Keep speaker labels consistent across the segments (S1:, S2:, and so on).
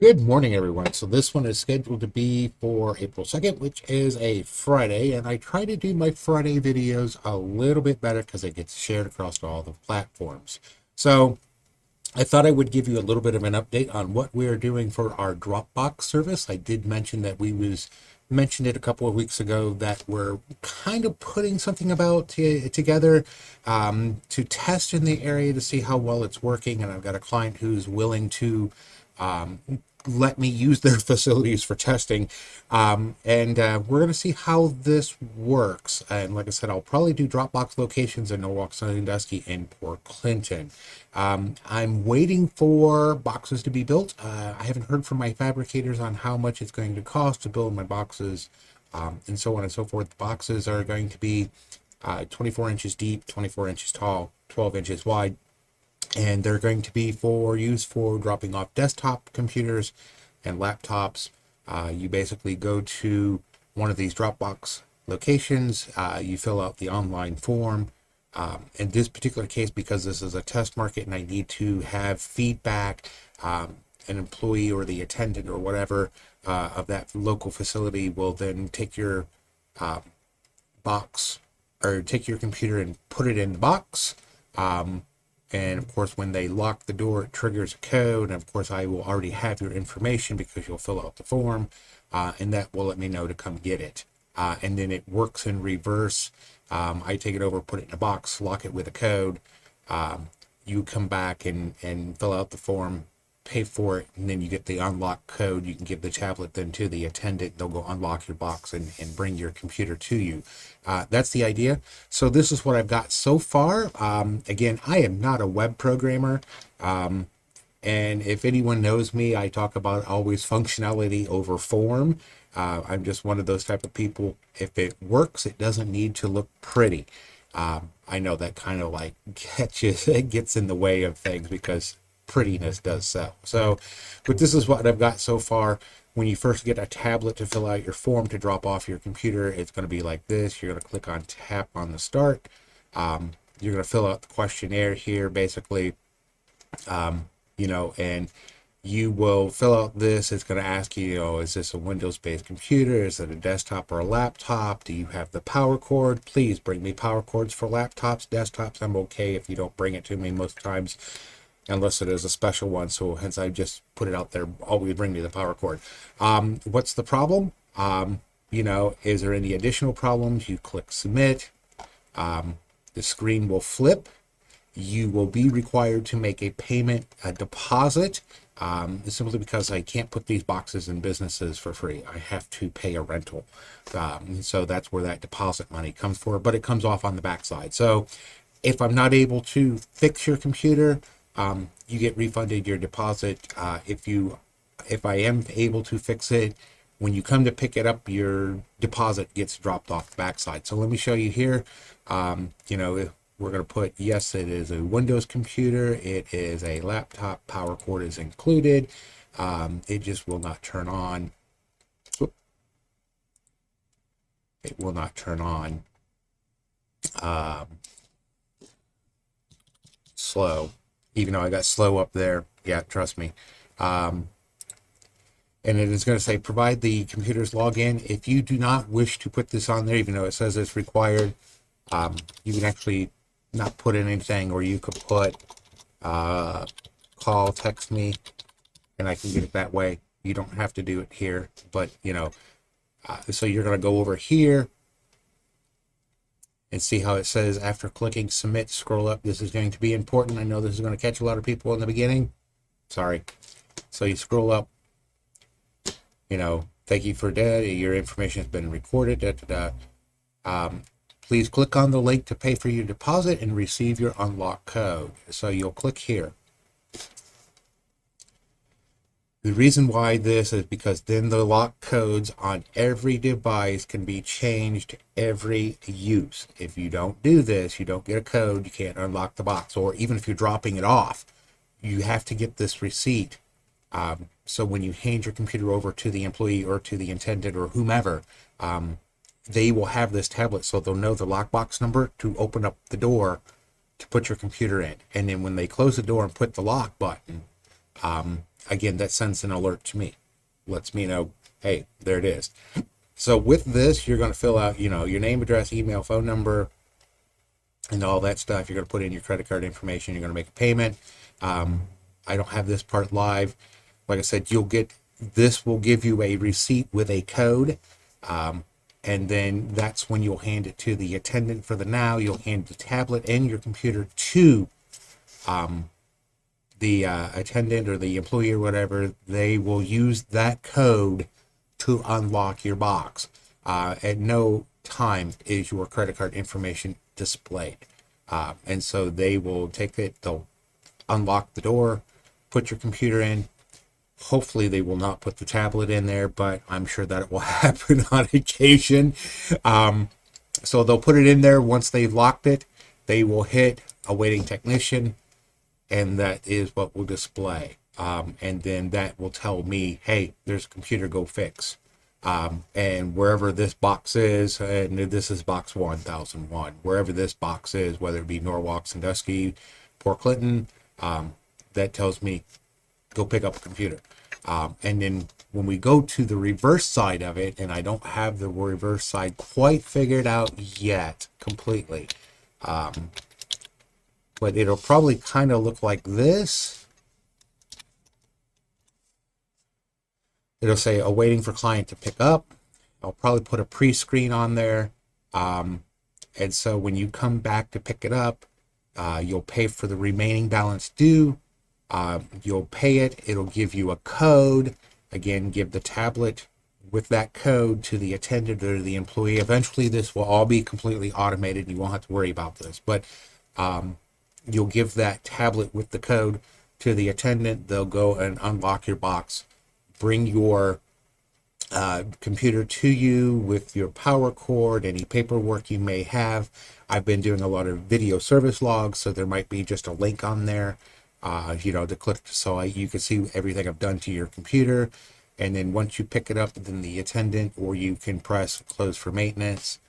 S1: Good morning, everyone. So this one is scheduled to be for April 2nd, which is a Friday, and I try to do my Friday videos a little bit better because it gets shared across all the platforms. So I thought I would give you a little bit of an update on what we are doing for our Dropbox service. I did mention that we mentioned it a couple of weeks ago that we're kind of putting something about together to test in the area to see how well it's working, and I've got a client who's willing to um, let me use their facilities for testing. And we're going to see how this works. And like I said, I'll probably do Dropbox locations in Norwalk, Sandusky, and Port Clinton. I'm waiting for boxes to be built. I haven't heard from my fabricators on how much it's going to cost to build my boxes, and so on and so forth. The boxes are going to be 24 inches deep, 24 inches tall, 12 inches wide, and they're going to be for use for dropping off desktop computers and laptops. You basically go to one of these Dropbox locations, you fill out the online form. In this particular case, because this is a test market and I need to have feedback, an employee or the attendant or whatever of that local facility will then take your box or take your computer and put it in the box. And of course, when they lock the door, it triggers a code. And of course, I will already have your information because you'll fill out the form, and that will let me know to come get it. And then it works in reverse. I take it over, put it in a box, lock it with a code. You come back and fill out the form, pay for it, and then you get the unlock code. You can give the tablet then to the attendant. They'll go unlock your box and bring your computer to you. That's the idea. So this is what I've got so far. Again, I am not a web programmer. And if anyone knows me, I talk about always functionality over form. I'm just one of those type of people. If it works, it doesn't need to look pretty. I know that kind of like gets in the way of things because prettiness does sell. So, but this is what I've got so far. When you first get a tablet to fill out your form to drop off your computer, it's going to be like this. You're going to click on tap on the start. You're going to fill out the questionnaire here, basically, and you will fill out this. It's going to ask you, is this a Windows-based computer? Is it a desktop or a laptop? Do you have the power cord? Please bring me power cords for laptops. Desktops, I'm okay if you don't bring it to me most times, unless it is a special one. So hence I just put it out there. Always bring me the power cord. What's the problem? Is there any additional problems? You click submit. The screen will flip. You will be required to make a payment, a deposit, simply because I can't put these boxes in businesses for free. I have to pay a rental. So that's where that deposit money comes for, but it comes off on the backside. So if I'm not able to fix your computer, you get refunded your deposit. If I am able to fix it, when you come to pick it up, your deposit gets dropped off the backside. So let me show you here. We're going to put, yes, it is a Windows computer. It is a laptop. Power cord is included. It just will not turn on. It will not turn on. Slow. Even though I got slow up there. Yeah, trust me. And it is going to say provide the computer's login. If you do not wish to put this on there, even though it says it's required, you can actually not put in anything, or you could put call, text me, and I can get it that way. You don't have to do it here, but so you're going to go over here and see how it says after clicking submit, scroll up. This is going to be important. I know this is going to catch a lot of people in the beginning. Sorry. So you scroll up, thank you for data. Your information has been recorded. Please click on the link to pay for your deposit and receive your unlock code. So you'll click here. The reason why this is because then the lock codes on every device can be changed every use. If you don't do this, you don't get a code, you can't unlock the box. Or even if you're dropping it off, you have to get this receipt. So when you hand your computer over to the employee or to the attendant or whomever, they will have this tablet, so they'll know the lockbox number to open up the door to put your computer in. And then when they close the door and put the lock button, again, that sends an alert to me, lets me know, hey, there it is. So with this, you're going to fill out, your name, address, email, phone number, and all that stuff. You're going to put in your credit card information. You're going to make a payment. I don't have this part live. Like I said, this will give you a receipt with a code. And then that's when you'll hand it to the attendant. For the now, you'll hand the tablet and your computer to the attendant or the employee or whatever. They will use that code to unlock your box. At no time is your credit card information displayed. And so they will take it, they'll unlock the door, put your computer in. Hopefully they will not put the tablet in there, but I'm sure that it will happen on occasion. So they'll put it in there. Once they've locked it, they will hit awaiting technician, and that is what will display. And then that will tell me, hey, there's a computer, go fix. And wherever this box is, and this is box 1001, wherever this box is, whether it be Norwalk, Sandusky, Port Clinton, that tells me, go pick up a computer. And then when we go to the reverse side of it, and I don't have the reverse side quite figured out yet completely, but it'll probably kind of look like this. It'll say awaiting for client to pick up. I'll probably put a pre-screen on there. And so when you come back to pick it up, you'll pay for the remaining balance due. You'll pay it. It'll give you a code. Again, give the tablet with that code to the attendant or the employee. Eventually, this will all be completely automated. You won't have to worry about this. But you'll give that tablet with the code to the attendant. They'll go and unlock your box, bring your computer to you with your power cord, any paperwork you may have. I've been doing a lot of video service logs, so there might be just a link on there, to click so you can see everything I've done to your computer. And then once you pick it up, then the attendant, or you can press close for maintenance,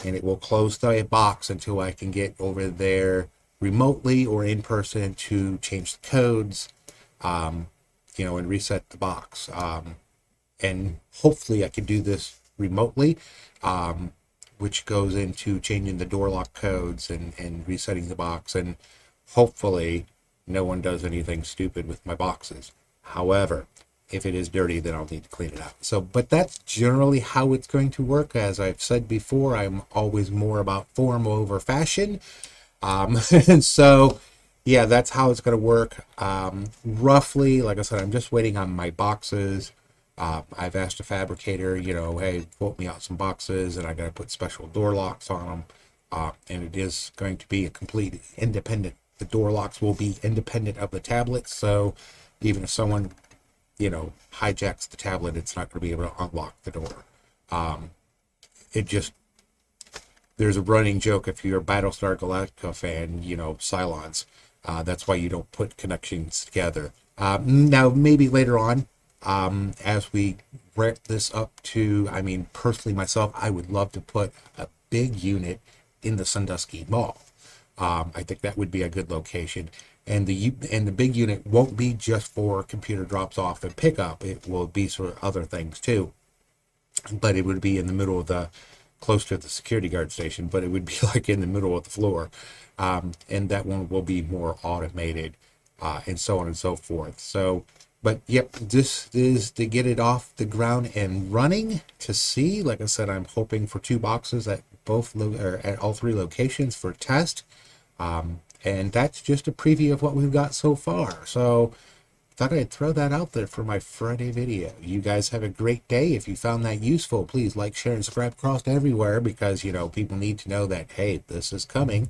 S1: and it will close the box until I can get over there remotely or in person to change the codes, and reset the box. And hopefully I can do this remotely, which goes into changing the door lock codes and resetting the box. And hopefully no one does anything stupid with my boxes. However, if it is dirty, then I'll need to clean it out. So, but that's generally how it's going to work. As I've said before, I'm always more about form over fashion. And so, yeah, that's how it's going to work. Roughly, like I said, I'm just waiting on my boxes. I've asked a fabricator, hey, quote me out some boxes, and I got to put special door locks on them. And it is going to be a complete independent. The door locks will be independent of the tablet. So even if someone, hijacks the tablet, it's not going to be able to unlock the door. There's a running joke, if you're a Battlestar Galactica fan, Cylons. That's why you don't put connections together. Now, maybe later on, as we ramp this up to, personally myself, I would love to put a big unit in the Sandusky Mall. I think that would be a good location. And the big unit won't be just for computer drops off and pickup. It will be sort of other things too. But it would be in the middle of close to the security guard station, but it would be like in the middle of the floor. And that one will be more automated, and so on and so forth. So, but yep, this is to get it off the ground and running to see. Like I said, I'm hoping for 2 boxes at at all 3 locations for test. And that's just a preview of what we've got so far. So thought I'd throw that out there for my Friday video. You guys have a great day. If you found that useful, please like, share, and subscribe across everywhere, because, people need to know that, hey, this is coming.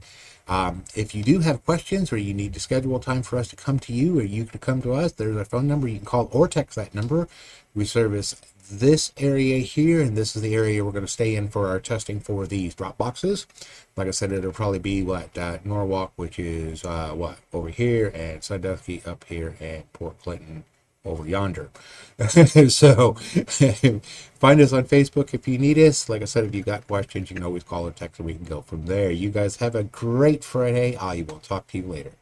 S1: If you do have questions, or you need to schedule time for us to come to you, or you can come to us, there's a phone number you can call or text that number. We service this area here, and this is the area we're going to stay in for our testing for these drop boxes. Like I said, it'll probably be Norwalk, which is over here, and Sandusky up here, and Port Clinton over yonder. So find us on Facebook if you need us. Like I said, if you got questions, you can always call or text, and we can go from there. You guys have a great Friday. I will talk to you later.